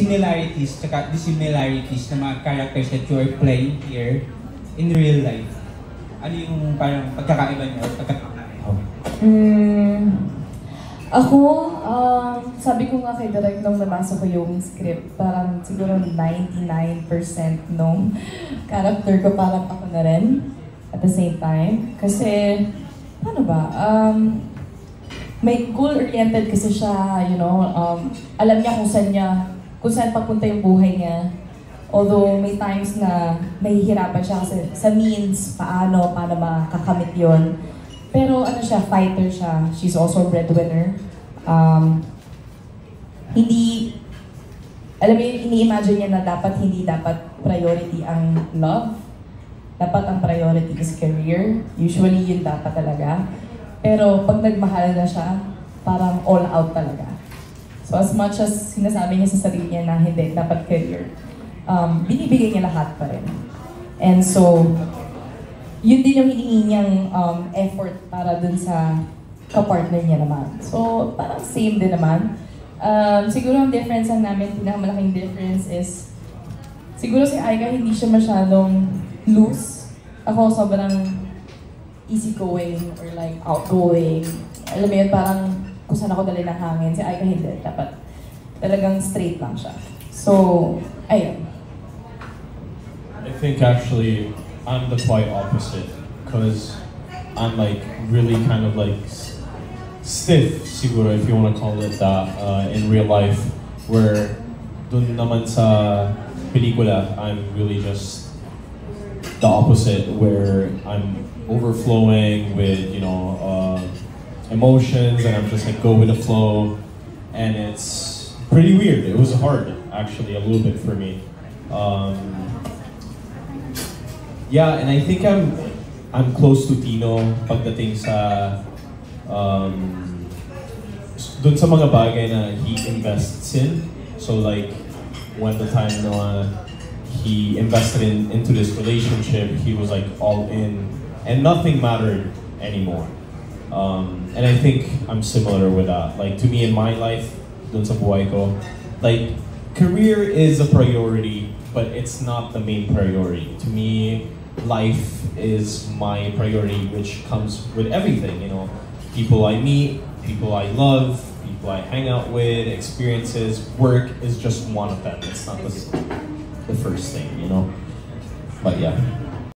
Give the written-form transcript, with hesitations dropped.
similarities tsaka dissimilarities ng mga characters that you are playing here in real life? Ano yung parang pagkakaiba niyo o pagkakaiba? Ako, sabi ko nga kay Direk nung nabasa ko yung script, parang siguro 99% nung character ko parang ako na rin at the same time. Kasi, ano ba, may goal-oriented kasi siya, you know, alam niya kung saan papunta yung buhay niya. Although may times na nahihirapan siya kasi sa means, paano makakamit yon. Pero ano siya, fighter siya. She's also a breadwinner. Alam mo yung ini-imagine niya na hindi dapat priority ang love. Dapat ang priority is career. Usually yun dapat talaga. Pero pag nagmahal na siya, parang all out talaga. So as much as sinasabi niya sa sarili niya na hindi, dapat career, binibigay niya lahat pa rin. And so, yun din yung hinihingi niyang effort para dun sa kapartner niya naman. So, parang same din naman. Siguro ang difference lang namin, pinakamalaking difference is, siguro si Aika hindi siya masyadong loose. Ako sobrang easygoing or like outgoing. Alam mo yun, parang kung saan ako dali ng hangin. Si Aika hindi. Dapat talagang straight lang siya. So, ayun. I think actually, I'm the quite opposite. Because I'm like really kind of like stiff, siguro, if you want to call it that, in real life. Where dun naman sa pelikula, I'm really just the opposite, where I'm overflowing with, you know, emotions, and I'm just like go with the flow, and it's pretty weird. It was hard, actually, a little bit for me. Yeah, and I think I'm close to Tino pagdating sa dun sa mga bagay na he invests in. So like when the time he invested into this relationship, he was like all in, and nothing mattered anymore. And I think I'm similar with that. Like to me in my life, dun sa buhay ko, like career is a priority, but it's not the main priority. To me, life is my priority, which comes with everything, you know. People I meet, people I love, people I hang out with, experiences. Work is just one of them. It's not the first thing, you know. But yeah.